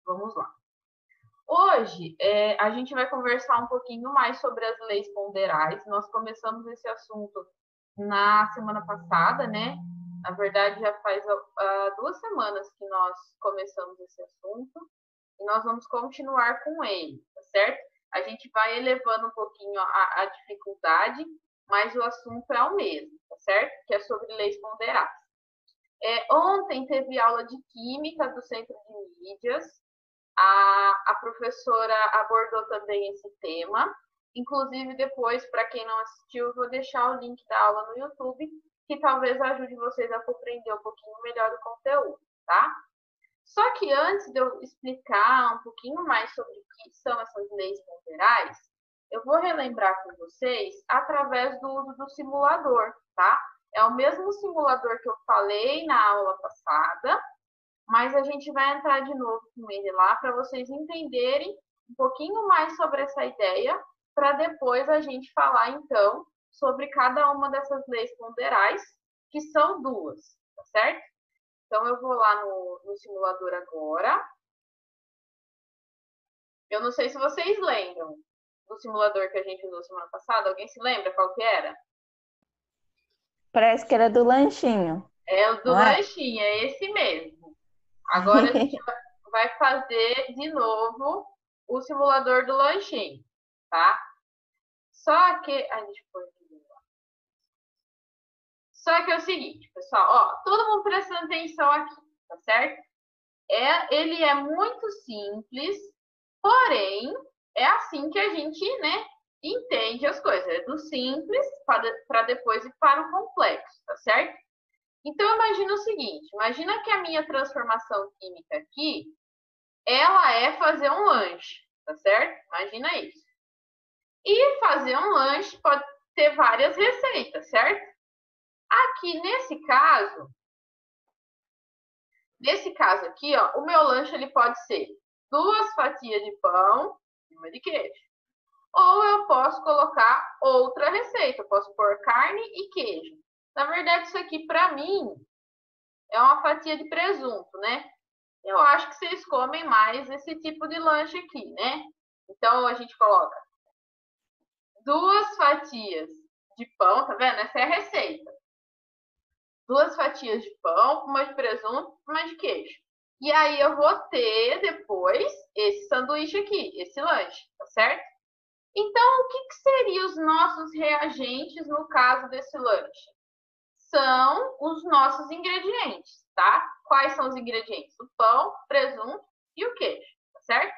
Vamos lá. Hoje, a gente vai conversar um pouquinho mais sobre as leis ponderais. Nós começamos esse assunto na semana passada, né? Na verdade, já faz 2 semanas que nós começamos esse assunto e nós vamos continuar com ele, tá certo? A gente vai elevando um pouquinho a dificuldade, mas o assunto é o mesmo, tá certo? Que é sobre leis ponderais. Ontem teve aula de Química do Centro de Mídias. A professora abordou também esse tema. Inclusive, depois, para quem não assistiu, eu vou deixar o link da aula no YouTube, que talvez ajude vocês a compreender um pouquinho melhor o conteúdo, tá? Só que antes de eu explicar um pouquinho mais sobre o que são essas leis ponderais, eu vou relembrar com vocês através do uso do simulador, tá? É o mesmo simulador que eu falei na aula passada, mas a gente vai entrar de novo com ele lá para vocês entenderem um pouquinho mais sobre essa ideia, para depois a gente falar, então, sobre cada uma dessas leis ponderais, que são duas, tá certo? Então, eu vou lá no simulador agora. Eu não sei se vocês lembram do simulador que a gente usou semana passada. Alguém se lembra qual que era? Parece que era do lanchinho, É o do não é? lanchinho, é esse mesmo. Agora a gente vai fazer de novo o simulador do lanchinho, tá? Só que. A gente foi. Só que é o seguinte, pessoal, ó, todo mundo prestando atenção aqui, tá certo? Ele é muito simples, porém, é assim que a gente, né, entende as coisas. É do simples para depois ir para o complexo, tá certo? Então, imagina o seguinte, imagina que a minha transformação química aqui, ela é fazer um lanche, tá certo? Imagina isso. E fazer um lanche pode ter várias receitas, certo? Aqui nesse caso aqui, ó, o meu lanche ele pode ser 2 fatias de pão e uma de queijo. Ou eu posso colocar outra receita, eu posso pôr carne e queijo. Na verdade, isso aqui para mim é uma fatia de presunto, né? Eu acho que vocês comem mais esse tipo de lanche aqui, né? Então a gente coloca 2 fatias de pão, tá vendo? Essa é a receita. 2 fatias de pão, uma de presunto, uma de queijo. E aí eu vou ter depois esse sanduíche aqui, esse lanche, tá certo? Então, o que seriam os nossos reagentes no caso desse lanche? São os nossos ingredientes, tá? Quais são os ingredientes? O pão, o presunto e o queijo, tá certo?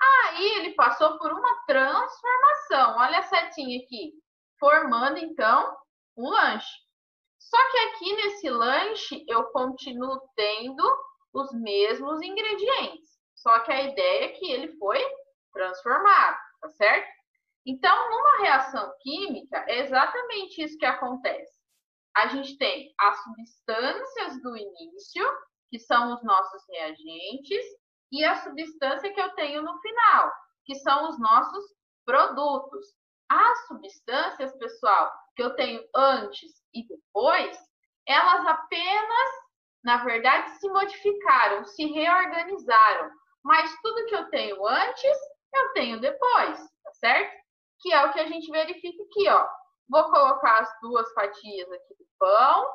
Aí ele passou por uma transformação. Olha a setinha aqui, formando então um lanche. Só que aqui nesse lanche eu continuo tendo os mesmos ingredientes. Só que a ideia é que ele foi transformado, tá certo? Então, numa reação química, é exatamente isso que acontece. A gente tem as substâncias do início, que são os nossos reagentes, e a substância que eu tenho no final, que são os nossos produtos. As substâncias, pessoal, que eu tenho antes e depois, elas apenas, na verdade, se modificaram, se reorganizaram. Mas tudo que eu tenho antes, eu tenho depois, tá certo? Que é o que a gente verifica aqui, ó. Vou colocar as 2 fatias aqui do pão,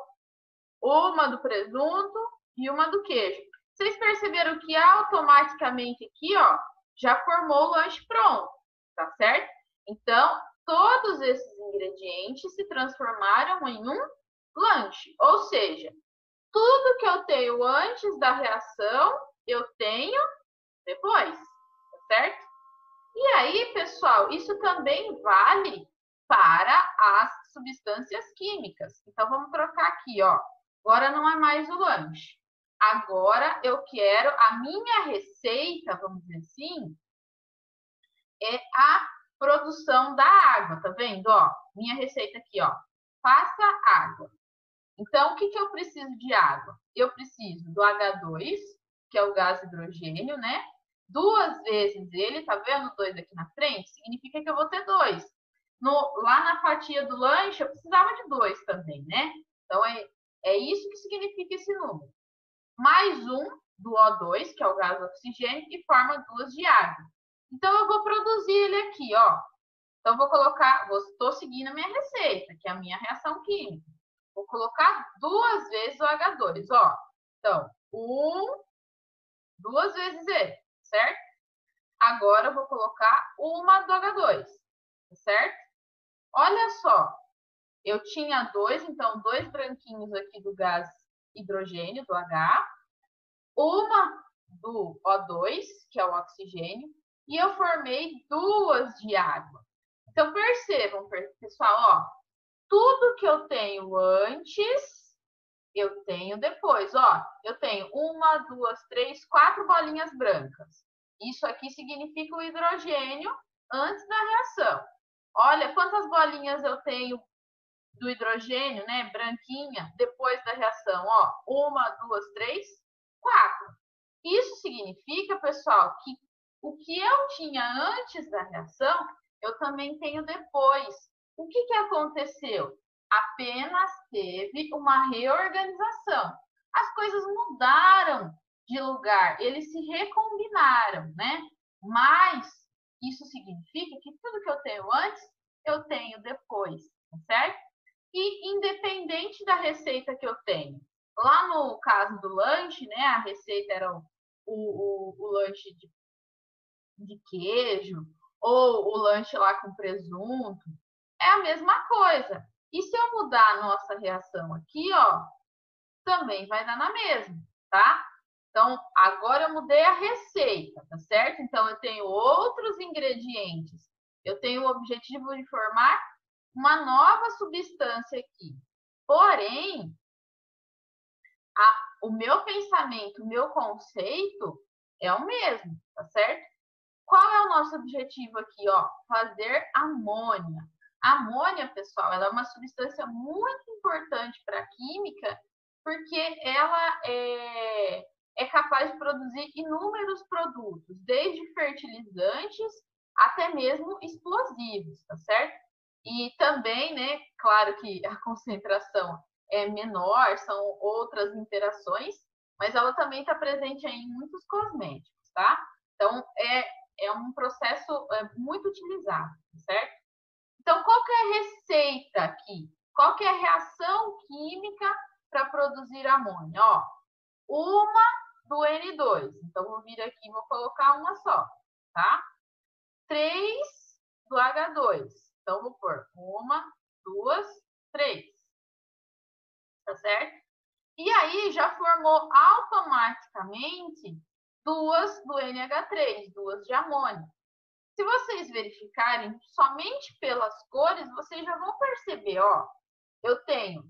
uma do presunto e uma do queijo. Vocês perceberam que automaticamente aqui, ó, já formou o lanche pronto, tá certo? Então, todos esses ingredientes se transformaram em um lanche. Ou seja, tudo que eu tenho antes da reação, eu tenho depois, tá certo? E aí, pessoal, isso também vale para as substâncias químicas. Então, vamos trocar aqui, ó. Agora não é mais o lanche. Agora eu quero a minha receita, vamos dizer assim, é a produção da água, tá vendo? Ó, minha receita aqui, ó. Faça água. Então, o que eu preciso de água? Eu preciso do H2, que é o gás hidrogênio, né? 2 vezes ele, tá vendo 2 aqui na frente? Significa que eu vou ter 2. Lá na fatia do lanche, eu precisava de 2 também, né? Então, é isso que significa esse número. Mais um, do O2, que é o gás oxigênio, e forma 2 de água. Então, eu vou produzir ele aqui, ó. Então, vou colocar, estou seguindo a minha receita, que é a minha reação química. Vou colocar 2 vezes o H2, ó. Então, 2 vezes ele, certo? Agora, eu vou colocar uma do H2, certo? Olha só, eu tinha 2, então 2 branquinhos aqui do gás hidrogênio, do H, uma do O2, que é o oxigênio, e eu formei 2 de água. Então, percebam, pessoal, ó, tudo que eu tenho antes, eu tenho depois. Ó, eu tenho 1, 2, 3, 4 bolinhas brancas. Isso aqui significa o hidrogênio antes da reação. Olha quantas bolinhas eu tenho do hidrogênio, né, branquinha, depois da reação. Ó, 1, 2, 3, 4. Isso significa, pessoal, que o que eu tinha antes da reação, eu também tenho depois. O que aconteceu? Apenas teve uma reorganização. As coisas mudaram de lugar, eles se recombinaram, né? Mas isso significa que tudo que eu tenho antes, eu tenho depois, tá certo? E independente da receita que eu tenho. Lá no caso do lanche, né? A receita era o lanche de queijo, ou o lanche lá com presunto, é a mesma coisa. E se eu mudar a nossa reação aqui, ó, também vai dar na mesma, tá? Então, agora eu mudei a receita, tá certo? Então, eu tenho outros ingredientes. Eu tenho o objetivo de formar uma nova substância aqui. Porém, o meu pensamento, o meu conceito é o mesmo, tá certo? Qual é o nosso objetivo aqui, ó? Fazer amônia. A amônia, pessoal, ela é uma substância muito importante para a química, porque ela é capaz de produzir inúmeros produtos, desde fertilizantes até mesmo explosivos, tá certo? E também, né, claro que a concentração é menor, são outras interações, mas ela também está presente aí em muitos cosméticos, tá? Então, é um processo muito utilizado, certo? Então, qual que é a receita aqui? Qual que é a reação química para produzir amônia? Ó, uma do N2. Então, vou vir aqui e vou colocar uma só, tá? 3 do H2. Então, vou pôr 1, 2, 3. Tá certo? E aí, já formou automaticamente 2 do NH3, 2 de amônia. Se vocês verificarem somente pelas cores, vocês já vão perceber, ó, eu tenho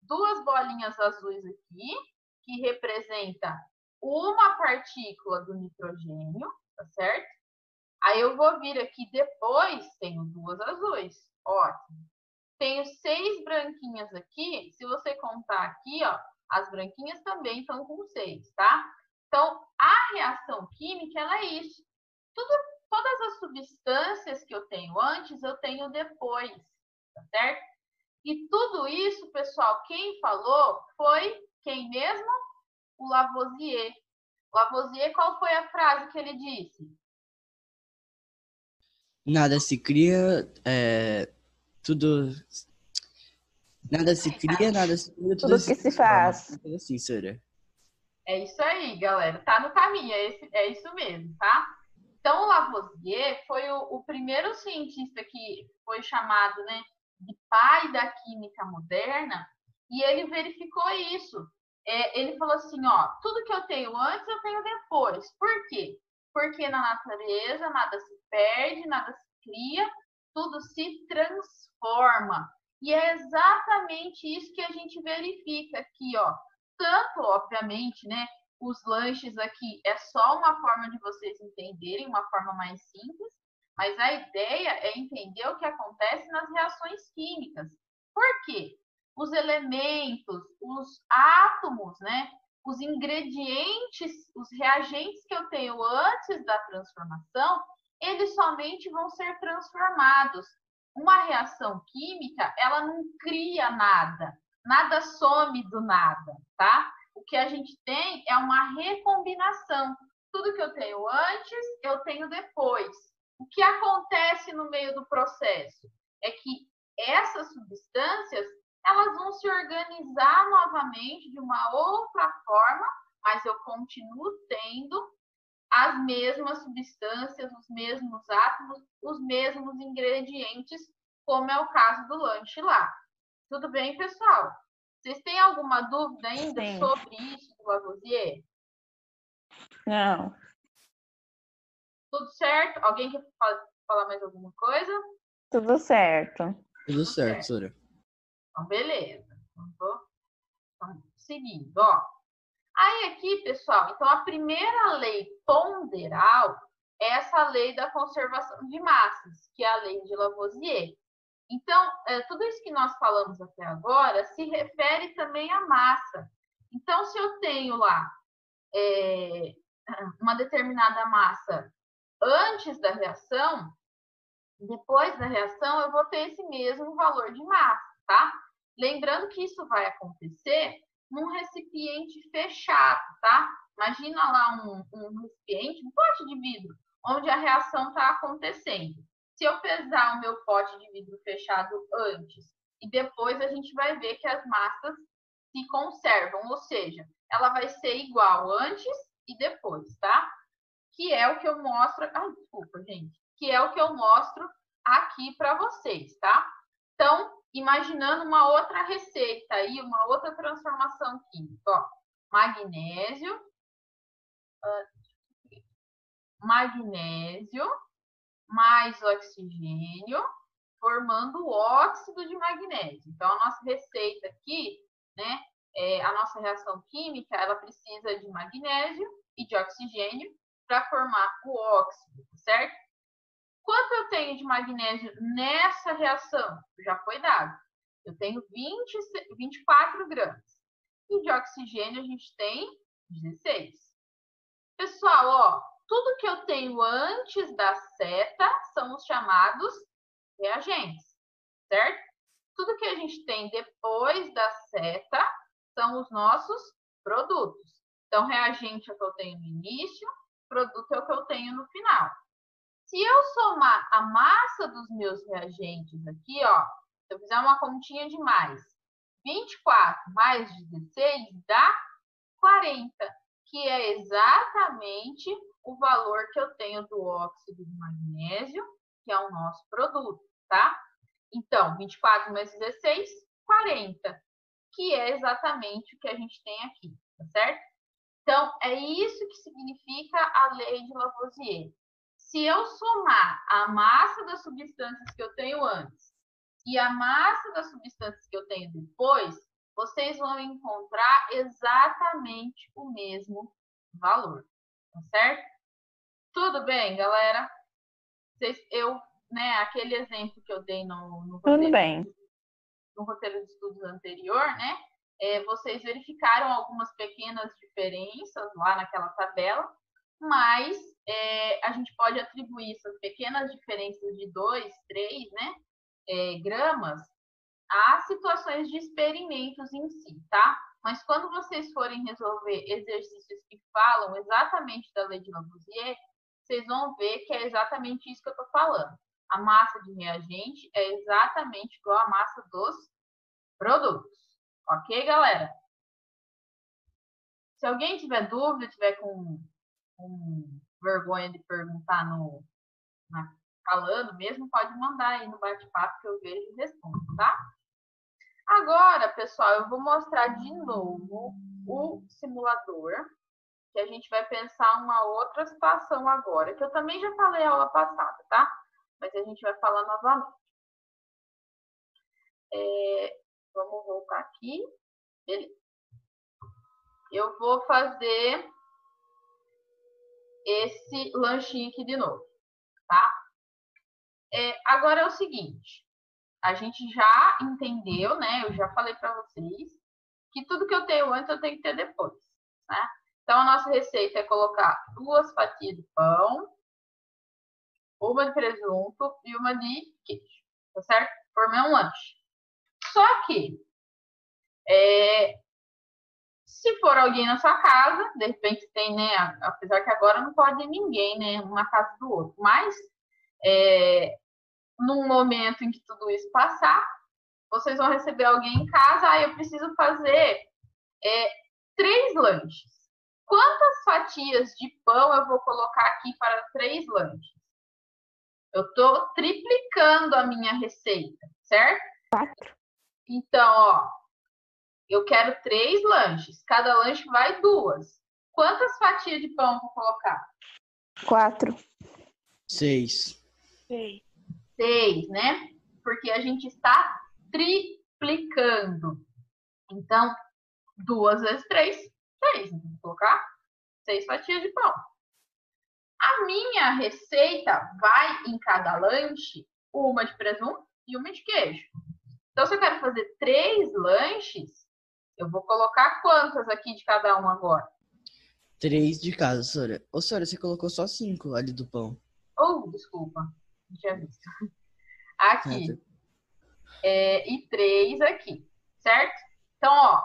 2 bolinhas azuis aqui, que representa uma partícula do nitrogênio, tá certo? Aí eu vou vir aqui depois, tenho 2 azuis, ótimo. Tenho 6 branquinhas aqui, se você contar aqui, ó, as branquinhas também estão com 6, tá? Então, a reação química, ela é isso. Todas as substâncias que eu tenho antes, eu tenho depois, tá certo? E tudo isso, pessoal, quem falou foi quem mesmo? O Lavoisier. Lavoisier, qual foi a frase que ele disse? Nada se cria, tudo. Nada se cria, nada se cria, tudo Tudo se que se transforma. faz. Assim, Sora. É isso aí, galera. Tá no caminho, é isso mesmo, tá? Então, o Lavoisier foi o primeiro cientista que foi chamado, né, de pai da química moderna, e ele verificou isso. Ele falou assim, ó, tudo que eu tenho antes, eu tenho depois. Por quê? Porque na natureza nada se perde, nada se cria, tudo se transforma. E é exatamente isso que a gente verifica aqui, ó. Tanto, obviamente, né, os lanches aqui é só uma forma de vocês entenderem, uma forma mais simples, mas a ideia é entender o que acontece nas reações químicas. Por quê? Os elementos, os átomos, né? Os ingredientes, os reagentes que eu tenho antes da transformação, eles somente vão ser transformados. Uma reação química, ela não cria nada, nada some do nada, tá? o que a gente tem é uma recombinação. Tudo que eu tenho antes, eu tenho depois. O que acontece no meio do processo é que essas substâncias, elas vão se organizar novamente de uma outra forma, mas eu continuo tendo as mesmas substâncias, os mesmos átomos, os mesmos ingredientes, como é o caso do lanche lá. Tudo bem, pessoal? Vocês têm alguma dúvida ainda Sim. sobre isso do Lavoisier? Não. Tudo certo? Alguém quer falar mais alguma coisa? Tudo certo. Tudo certo, Sora. Então, beleza. Então, seguindo, ó. Aí aqui, pessoal, então a primeira lei ponderal é essa lei da conservação de massas, que é a lei de Lavoisier. Então, tudo isso que nós falamos até agora se refere também à massa. Então, se eu tenho lá uma determinada massa antes da reação, depois da reação eu vou ter esse mesmo valor de massa, tá? Lembrando que isso vai acontecer num recipiente fechado, tá? Imagina lá um recipiente, um pote de vidro, onde a reação está acontecendo. Se eu pesar o meu pote de vidro fechado antes e depois, a gente vai ver que as massas se conservam, ou seja, ela vai ser igual antes e depois, tá? Que é o que eu mostro... Ai, desculpa, gente. Que é o que eu mostro aqui para vocês, tá? Então, imaginando uma outra receita aí, uma outra transformação química, ó. Magnésio mais oxigênio, formando o óxido de magnésio. Então, a nossa receita aqui, né, a nossa reação química, ela precisa de magnésio e de oxigênio para formar o óxido, certo? Quanto eu tenho de magnésio nessa reação? Já foi dado. Eu tenho 24 gramas. E de oxigênio a gente tem 16. Pessoal, ó, tudo que eu tenho antes da seta são os chamados reagentes, certo? Tudo que a gente tem depois da seta são os nossos produtos. Então, reagente é o que eu tenho no início, produto é o que eu tenho no final. Se eu somar a massa dos meus reagentes aqui, ó, se eu fizer uma continha de mais, 24 mais 16 dá 40, que é exatamente o valor que eu tenho do óxido de magnésio, que é o nosso produto, tá? Então, 24 mais 16, 40, que é exatamente o que a gente tem aqui, tá certo? Então, é isso que significa a lei de Lavoisier. Se eu somar a massa das substâncias que eu tenho antes e a massa das substâncias que eu tenho depois, vocês vão encontrar exatamente o mesmo valor, tá certo? Tudo bem, galera? Aquele exemplo que eu dei no Tudo bem. no roteiro de estudos anterior, né? Vocês verificaram algumas pequenas diferenças lá naquela tabela, mas a gente pode atribuir essas pequenas diferenças de 2, 3, né, gramas a situações de experimentos em si, tá? Mas quando vocês forem resolver exercícios que falam exatamente da lei de Lavoisier, vocês vão ver que é exatamente isso que eu estou falando. A massa de reagente é exatamente igual à massa dos produtos. Ok, galera? Se alguém tiver dúvida, tiver com vergonha de perguntar falando mesmo, pode mandar aí no bate-papo que eu vejo e respondo, tá? Agora, pessoal, eu vou mostrar de novo o simulador, que a gente vai pensar uma outra situação agora, que eu também já falei a aula passada, tá? Mas a gente vai falar novamente. Vamos voltar aqui. Beleza. Eu vou fazer esse lanchinho aqui de novo, tá? Agora é o seguinte, a gente já entendeu, né? Eu já falei para vocês que tudo que eu tenho antes eu tenho que ter depois, né? Então, a nossa receita é colocar 2 fatias de pão, uma de presunto e uma de queijo, tá certo? Formei um lanche. Só que, Se for alguém na sua casa, de repente tem, né? Apesar que agora não pode ninguém, né? Um na casa do outro. Mas, num momento em que tudo isso passar, vocês vão receber alguém em casa. Eu preciso fazer 3 lanches. Quantas fatias de pão eu vou colocar aqui para 3 lanches? Eu estou triplicando a minha receita, certo? 4. Então, ó, eu quero 3 lanches. Cada lanche vai 2. Quantas fatias de pão eu vou colocar? 4. 6. 6, né? Porque a gente está triplicando. Então, 2 vezes 3, 6. Então, vou colocar 6 fatias de pão. A minha receita vai em cada lanche uma de presunto e uma de queijo. Então, se eu quero fazer 3 lanches, eu vou colocar quantas aqui de cada um agora? 3 de casa, senhora. Ô, senhora, você colocou só 5 ali do pão. Desculpa. Não tinha visto. Aqui. E 3 aqui. Certo? Então, ó.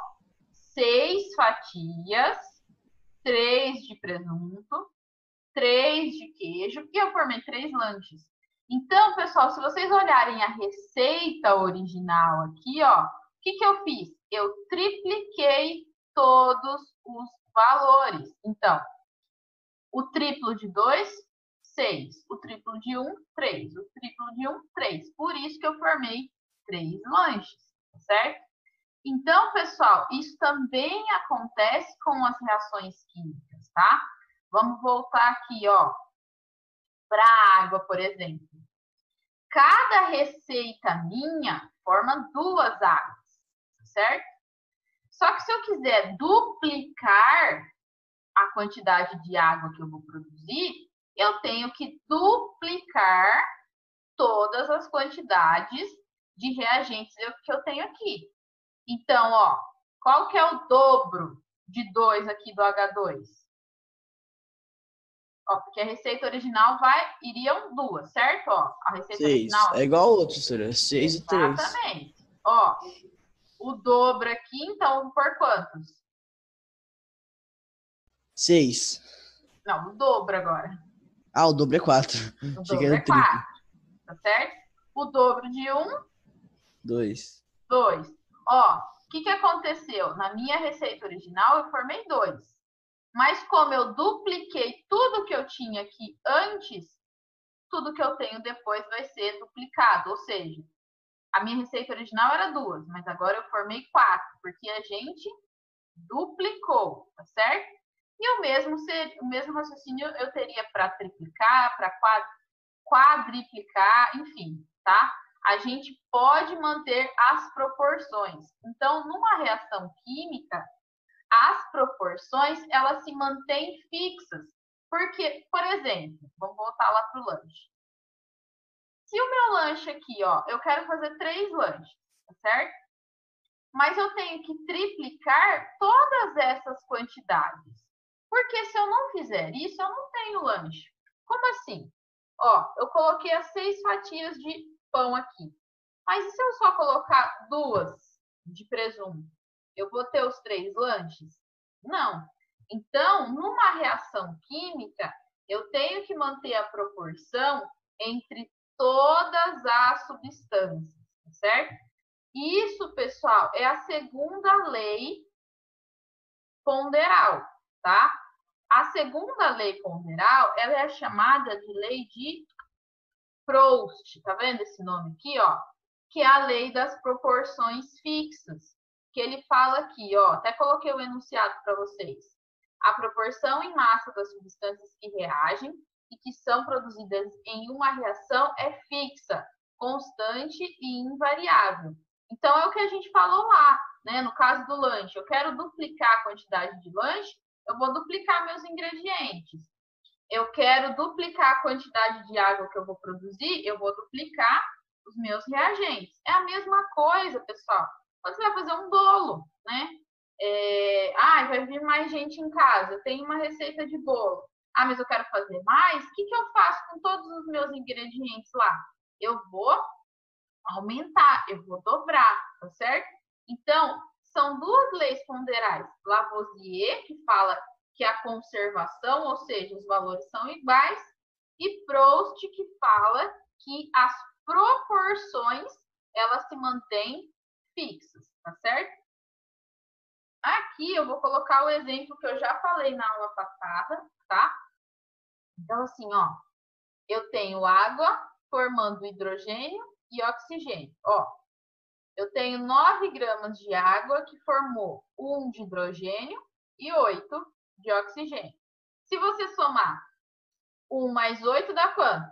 6 fatias. 3 de presunto. 3 de queijo. E eu formei 3 lanches. Então, pessoal, se vocês olharem a receita original aqui, ó. O que eu fiz? Eu tripliquei todos os valores. Então, o triplo de 2, 6. O triplo de 1, 3. O triplo de 1, 3. Por isso que eu formei 3 lanches, certo? Então, pessoal, isso também acontece com as reações químicas, tá? Vamos voltar aqui, ó, para a água, por exemplo. Cada receita minha forma 2 águas, certo? Só que se eu quiser duplicar a quantidade de água que eu vou produzir, eu tenho que duplicar todas as quantidades de reagentes que eu tenho aqui. Então, ó, qual que é o dobro de 2 aqui do H2? Ó, porque a receita original iriam 2, certo? Ó, a receita 6. original. É igual ao outro, senhora. 6 e 3. Exatamente. Ó, o dobro aqui, então, por quantos? 6. Não, o dobro agora. Ah, o dobro é 4. O Achei que dobro era é o triplo. 4, tá certo? O dobro de 1, 2. 2. Ó, o que aconteceu? Na minha receita original, eu formei 2. Mas como eu dupliquei tudo que eu tinha aqui antes, tudo que eu tenho depois vai ser duplicado. Ou seja, a minha receita original era 2, mas agora eu formei 4, porque a gente duplicou, tá certo? E o mesmo raciocínio eu teria para triplicar, para quadriplicar, enfim, tá? A gente pode manter as proporções. Então, numa reação química, as proporções, elas se mantêm fixas. Porque, por exemplo, vamos voltar lá para o lanche. Se o meu lanche aqui, ó, eu quero fazer 3 lanches, tá certo? Mas eu tenho que triplicar todas essas quantidades. Porque se eu não fizer isso, eu não tenho lanche. Como assim? Ó, eu coloquei as 6 fatias de pão aqui. Mas e se eu só colocar 2 de presunto? Eu vou ter os 3 lanches? Não. Então, numa reação química, eu tenho que manter a proporção entre todas as substâncias, certo? Isso, pessoal, é a segunda lei ponderal, tá? A segunda lei ponderal, ela é chamada de lei de Proust, tá vendo esse nome aqui, ó? Que é a lei das proporções fixas, que ele fala aqui, ó, até coloquei o enunciado para vocês. A proporção em massa das substâncias que reagem e que são produzidas em uma reação é fixa, constante e invariável. Então, é o que a gente falou lá, né? No caso do lanche, eu quero duplicar a quantidade de lanche, eu vou duplicar meus ingredientes. Eu quero duplicar a quantidade de água que eu vou produzir, eu vou duplicar os meus reagentes. É a mesma coisa, pessoal. Quando você vai fazer um bolo, né? Vai vir mais gente em casa, eu tenho uma receita de bolo. Ah, mas eu quero fazer mais? O que eu faço com todos os meus ingredientes lá? Eu vou aumentar, eu vou dobrar, tá certo? Então, são duas leis ponderais. Lavoisier, que fala que a conservação, ou seja, os valores são iguais, e Proust, que fala que as proporções, elas se mantêm fixas, tá certo? Aqui eu vou colocar o exemplo que eu já falei na aula passada, tá? Então, assim, ó, eu tenho água formando hidrogênio e oxigênio. Ó, eu tenho 9 gramas de água que formou 1 de hidrogênio e 8 de oxigênio. Se você somar 1 mais 8 dá quanto?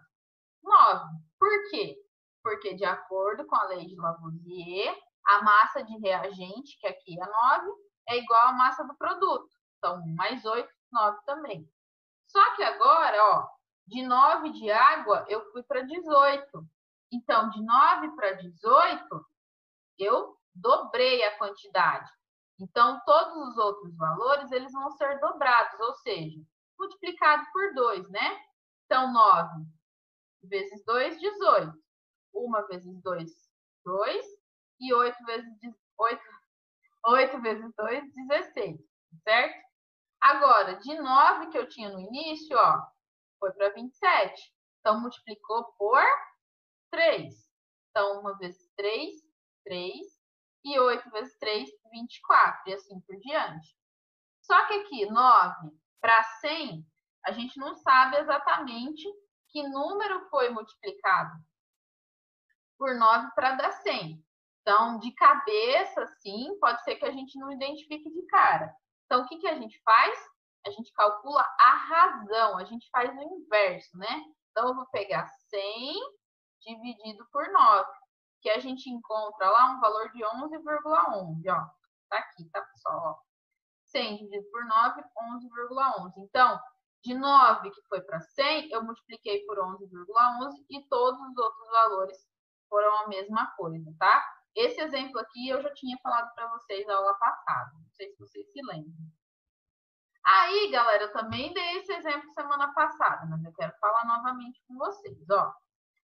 9. Por quê? Porque, de acordo com a lei de Lavoisier, a massa de reagente, que aqui é 9, é igual à massa do produto. Então, 1 mais 8, 9 também. Só que agora, ó, de 9 de água, eu fui para 18. Então, de 9 para 18, eu dobrei a quantidade. Então, todos os outros valores, eles vão ser dobrados, ou seja, multiplicado por 2, né? Então, 9 vezes 2, 18. 1 vezes 2, 2. E 8 vezes 2, 16. Certo? Agora, de 9 que eu tinha no início, ó, foi para 27. Então, multiplicou por 3. Então, 1 vezes 3, 3. E 8 vezes 3, 24. E assim por diante. Só que aqui, 9 para 100, a gente não sabe exatamente que número foi multiplicado por 9 para dar 100. Então, de cabeça, sim, pode ser que a gente não identifique de cara. Então, o que a gente faz? A gente calcula a razão, a gente faz o inverso, né? Então, eu vou pegar 100 dividido por 9, que a gente encontra lá um valor de 11,11, ó. Tá aqui, tá, pessoal? Ó. 100 dividido por 9, 11,11. Então, de 9 que foi para 100, eu multipliquei por 11,11 e todos os outros valores foram a mesma coisa, tá? Esse exemplo aqui eu já tinha falado para vocês na aula passada. Não sei se vocês se lembram. Aí, galera, eu também dei esse exemplo semana passada, mas eu quero falar novamente com vocês, ó.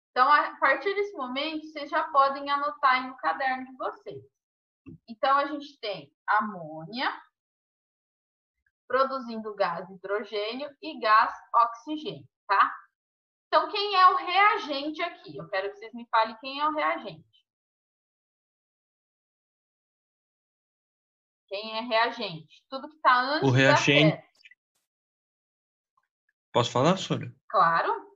Então, a partir desse momento, vocês já podem anotar aí no caderno de vocês. Então, a gente tem amônia produzindo gás hidrogênio e gás oxigênio, tá? Então, quem é o reagente aqui? Eu quero que vocês me falem quem é o reagente. Quem é reagente? Tudo que está antes O reagente. da seta. Posso falar, Sônia? Claro.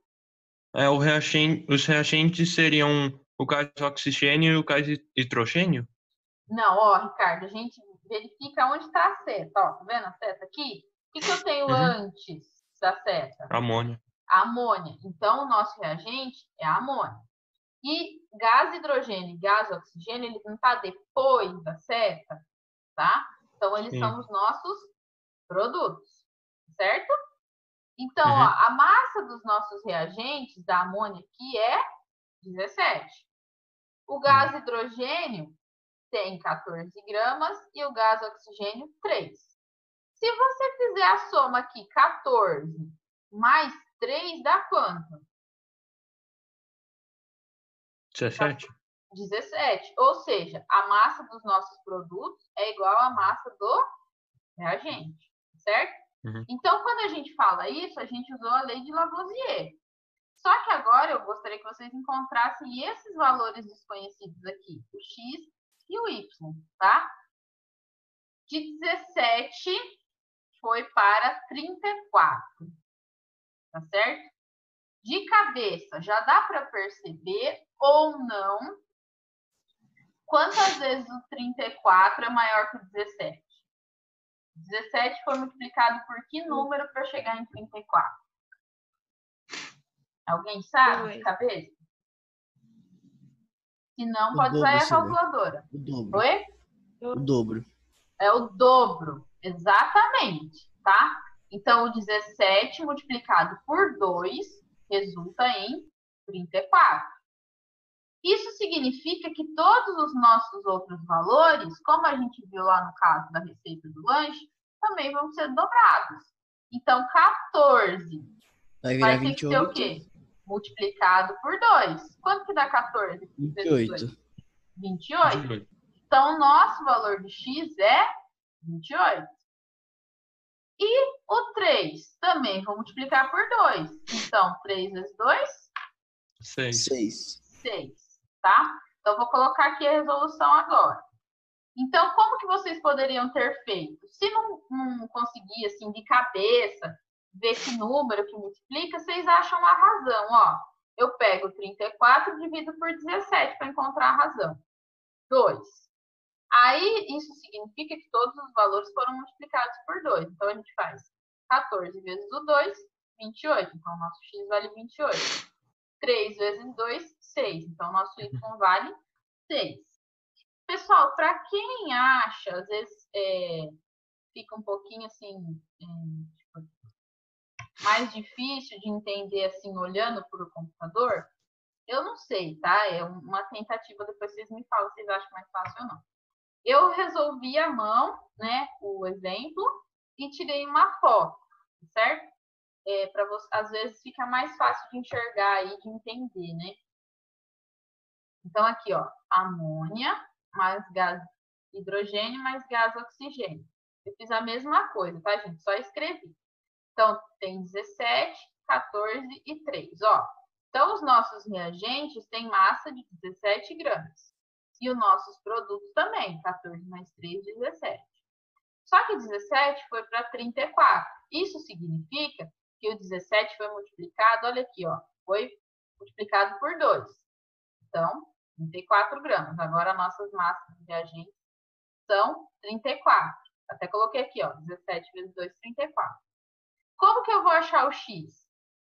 Os reagentes seriam o gás oxigênio e o gás hidrogênio? Não, ó, Ricardo, a gente verifica onde está a seta. Ó, tá vendo a seta aqui? O que eu tenho antes da seta? Amônia. A amônia. Então, o nosso reagente é a amônia. E gás hidrogênio e gás oxigênio, ele não está depois da seta, tá? Então, eles são os nossos produtos, certo? Então, ó, a massa dos nossos reagentes, da amônia aqui, é 17. O gás hidrogênio tem 14 gramas e o gás oxigênio 3. Se você fizer a soma aqui, 14 mais 3 dá quanto? 17. 17. Ou seja, a massa dos nossos produtos é igual à massa do reagente, certo? Então, quando a gente fala isso, a gente usou a lei de Lavoisier. Só que agora eu gostaria que vocês encontrassem esses valores desconhecidos aqui, o x e o y, tá? De 17 foi para 34, tá certo? De cabeça, já dá para perceber ou não quantas vezes o 34 é maior que o 17? 17 foi multiplicado por que número para chegar em 34? Alguém sabe de cabeça? Se não, pode usar a calculadora. O dobro. Oi? O dobro. É o dobro, exatamente, tá? Então, o 17 multiplicado por 2 resulta em 34. Isso significa que todos os nossos outros valores, como a gente viu lá no caso da receita do lanche, também vão ser dobrados. Então, 14 vai ter que ser o quê? Multiplicado por 2. Quanto que dá 14? 28. 28. Então, o nosso valor de x é 28. E o 3 também vou multiplicar por 2. Então, 3 vezes 2, 6. 6. 6, tá? Então, vou colocar aqui a resolução agora. Então, como que vocês poderiam ter feito? Se não conseguir, assim, de cabeça, ver que número que multiplica, vocês acham a razão, ó. Eu pego 34 e divido por 17 para encontrar a razão. 2. Aí, isso significa que todos os valores foram multiplicados por 2. Então, a gente faz 14 vezes o 2, 28. Então, o nosso x vale 28. 3 vezes 2, 6. Então, o nosso y vale 6. Pessoal, para quem acha, às vezes fica um pouquinho assim, tipo, mais difícil de entender assim, olhando para o computador, eu não sei, tá? É uma tentativa, depois vocês me falam se vocês acham mais fácil ou não. Eu resolvi à mão, né, o exemplo e tirei uma foto, certo? Para você, às vezes fica mais fácil de enxergar e de entender, né? Então, aqui, ó, amônia mais gás hidrogênio mais gás oxigênio. Eu fiz a mesma coisa, tá, gente? Só escrevi. Então, tem 17, 14 e 3, ó. Então, os nossos reagentes têm massa de 17 gramas. E os nossos produtos também, 14 mais 3, 17. Só que 17 foi para 34. Isso significa que o 17 foi multiplicado, olha aqui, ó, foi multiplicado por 2. Então, 34 gramas. Agora, nossas massas de reagentes são 34. Até coloquei aqui, ó, 17 vezes 2, 34. Como que eu vou achar o x?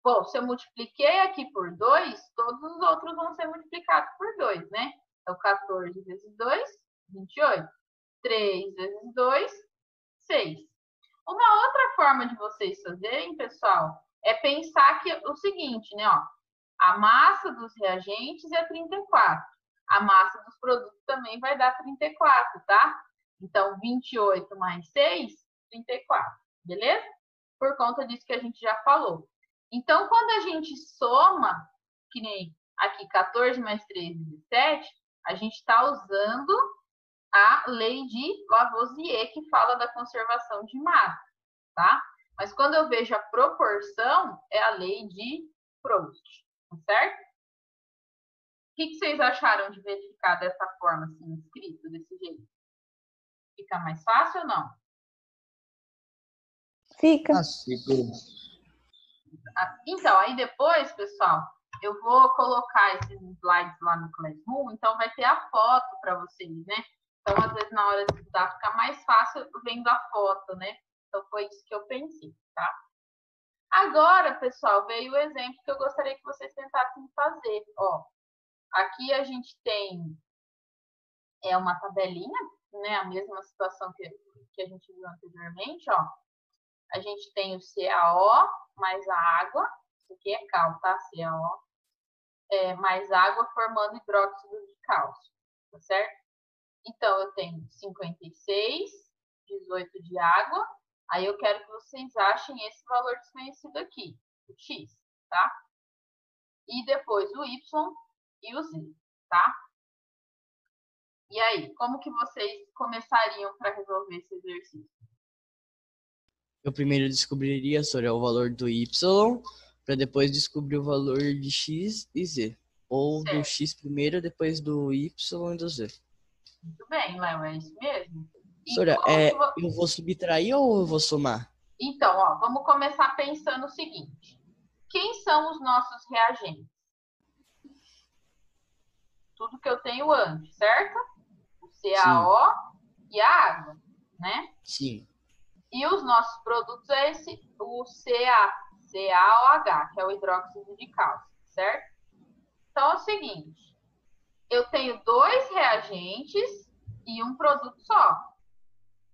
Bom, se eu multipliquei aqui por 2, todos os outros vão ser multiplicados por 2, né? Então, 14 vezes 2, 28. 3 vezes 2, 6. Uma outra forma de vocês fazerem, pessoal, é pensar que o seguinte, né? Ó, a massa dos reagentes é 34. A massa dos produtos também vai dar 34, tá? Então, 28 mais 6, 34. Beleza? Por conta disso que a gente já falou. Então, quando a gente soma, que nem aqui 14 mais 3, 17, a gente está usando a lei de Lavoisier, que fala da conservação de massa, tá? Mas quando eu vejo a proporção, é a lei de Proust, certo? O que vocês acharam de verificar dessa forma, assim, escrito, desse jeito? Fica mais fácil ou não? Fica. Então, aí depois, pessoal, eu vou colocar esses slides lá no Classroom, então vai ter a foto para vocês, né? Então, às vezes, na hora de estudar, fica mais fácil vendo a foto, né? Então, foi isso que eu pensei, tá? Agora, pessoal, veio o exemplo que eu gostaria que vocês tentassem fazer. Ó, aqui a gente tem uma tabelinha, né? A mesma situação que a gente viu anteriormente, ó. A gente tem o CaO mais a água, isso aqui é cal, tá? CaO, mais água formando hidróxido de cálcio, tá certo? Então, eu tenho 56, 18 de água, aí eu quero que vocês achem esse valor desconhecido aqui, o x, tá? E depois o y e o z, tá? E aí, como que vocês começariam para resolver esse exercício? Eu primeiro descobriria sobre o valor do y, para depois descobrir o valor de x e z. Ou do Certo. x primeiro, depois do y e do z. Muito bem, Léo, é isso mesmo? E Sora, como que eu vou subtrair ou eu vou somar? Então, ó, vamos começar pensando o seguinte. Quem são os nossos reagentes? Tudo que eu tenho antes, certo? O CaO e a água, né? Sim. E os nossos produtos é o CaOH, que é o hidróxido de cálcio, certo? Então, é o seguinte. Eu tenho 2 reagentes e um produto só.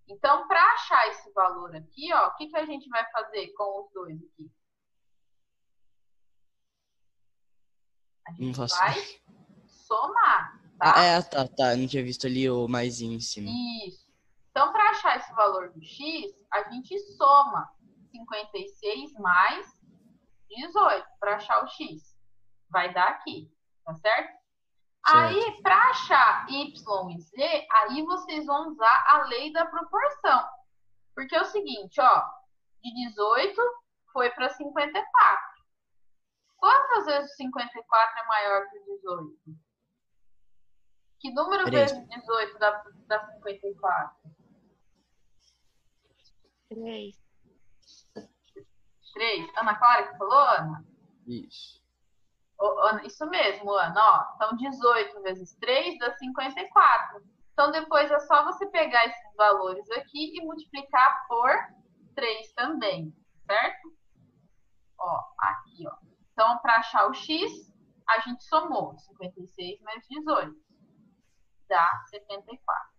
Então, para achar esse valor aqui, ó, o que a gente vai fazer com os dois aqui? A gente vai somar, tá? Tá. Não tinha visto ali o maisinho em cima. Isso. Então, para achar esse valor do x, a gente soma 56 mais 18 para achar o x. Vai dar aqui, tá certo? Aí, para achar y e z, aí vocês vão usar a lei da proporção. Porque é o seguinte, ó, de 18 foi para 54. Quantas vezes 54 é maior que 18? Que número 3. vezes 18 dá 54? 3. 3. Ana Clara que falou, Ana? Isso. Ana, isso mesmo, Ana. Ó, então, 18 vezes 3 dá 54. Então, depois é só você pegar esses valores aqui e multiplicar por 3 também, certo? Ó, aqui, ó. Então, para achar o x, a gente somou 56 mais 18. Dá 74.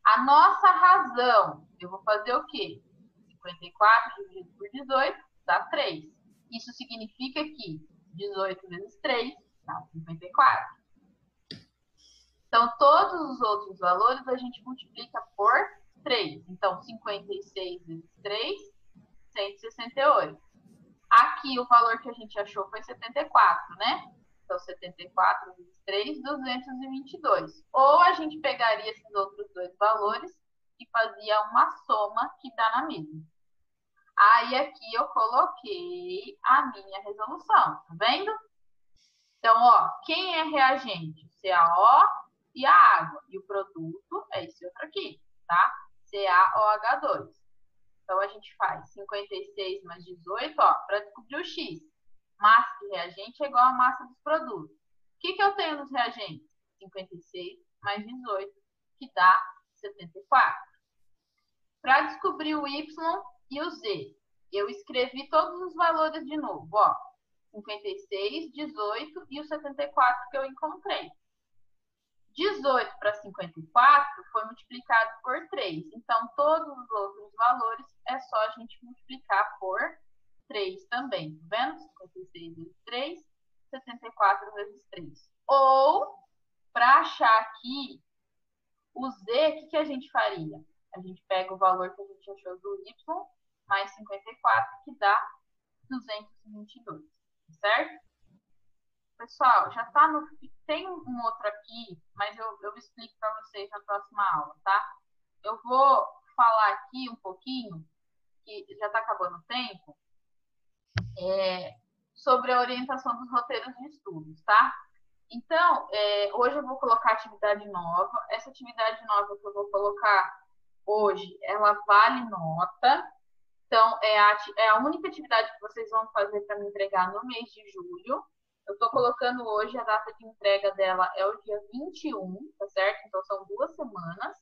A nossa razão, eu vou fazer o quê? 54 dividido por 18 dá 3. Isso significa que 18 vezes 3 dá 54. Então, todos os outros valores a gente multiplica por 3. Então, 56 vezes 3, 168. Aqui, o valor que a gente achou foi 74, né? Então, 74 vezes 3, 222. Ou a gente pegaria esses outros dois valores e fazia uma soma que dá na mesma. Aí, aqui eu coloquei a minha resolução, tá vendo? Então, ó, quem é reagente? CaO e a água. E o produto é esse outro aqui, tá? CaOH2. Então, a gente faz 56 mais 18, ó, para descobrir o X. Massa de reagente é igual a massa dos produtos. O que eu tenho nos reagentes? 56 mais 18, que dá 74. Para descobrir o Y e o Z, eu escrevi todos os valores de novo, ó. 56, 18 e o 74 que eu encontrei. 18 para 54 foi multiplicado por 3. Então, todos os outros valores é só a gente multiplicar por 3 também. Tá vendo? 56 vezes 3, 74 vezes 3. Ou, para achar aqui o Z, o que a gente faria? A gente pega o valor que a gente achou do Y mais 54, que dá 222. Certo? Pessoal, já tá no... Tem um outro aqui, mas eu explico para vocês na próxima aula, tá? Eu vou falar aqui um pouquinho, que já está acabando o tempo, sobre a orientação dos roteiros de estudos, tá? Então, hoje eu vou colocar atividade nova. Essa atividade nova que eu vou colocar hoje, ela vale nota. Então, é a única atividade que vocês vão fazer para me entregar no mês de julho. Eu estou colocando hoje, a data de entrega dela é o dia 21, tá certo? Então, são 2 semanas.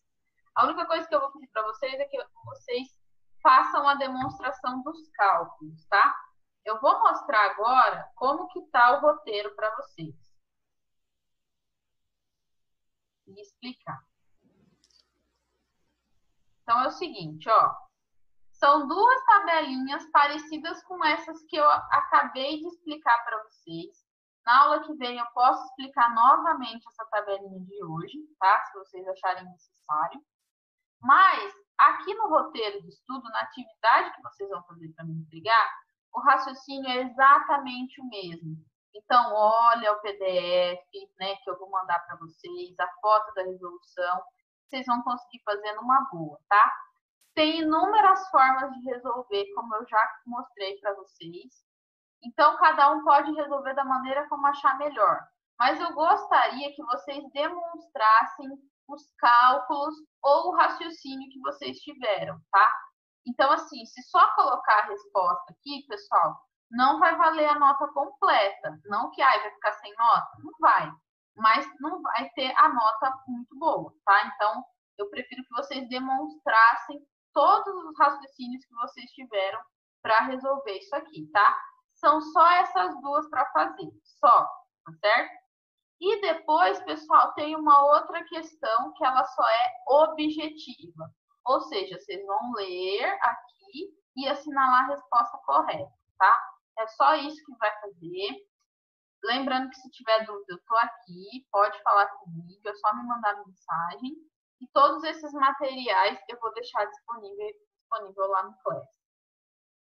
A única coisa que eu vou pedir para vocês é que vocês façam a demonstração dos cálculos, tá? Eu vou mostrar agora como que está o roteiro para vocês. E explicar. Então, é o seguinte, ó. São 2 tabelinhas parecidas com essas que eu acabei de explicar para vocês. Na aula que vem eu posso explicar novamente essa tabelinha de hoje, tá? Se vocês acharem necessário. Mas, aqui no roteiro de estudo, na atividade que vocês vão fazer para me entregar, o raciocínio é exatamente o mesmo. Então, olha o PDF, né, que eu vou mandar para vocês, a foto da resolução, vocês vão conseguir fazer numa boa, tá? Tem inúmeras formas de resolver, como eu já mostrei para vocês. Então, cada um pode resolver da maneira como achar melhor. Mas eu gostaria que vocês demonstrassem os cálculos ou o raciocínio que vocês tiveram, tá? Então, assim, se só colocar a resposta aqui, pessoal, não vai valer a nota completa. Não que vai ficar sem nota, não vai. Mas não vai ter a nota muito boa, tá? Então, eu prefiro que vocês demonstrassem todos os raciocínios que vocês tiveram para resolver isso aqui, tá? São só essas 2 para fazer, só, tá certo? E depois, pessoal, tem uma outra questão que ela só é objetiva. Ou seja, vocês vão ler aqui e assinalar a resposta correta, tá? É só isso que vai fazer. Lembrando que se tiver dúvida, eu estou aqui, pode falar comigo, é só me mandar mensagem. E todos esses materiais eu vou deixar disponível lá no Class.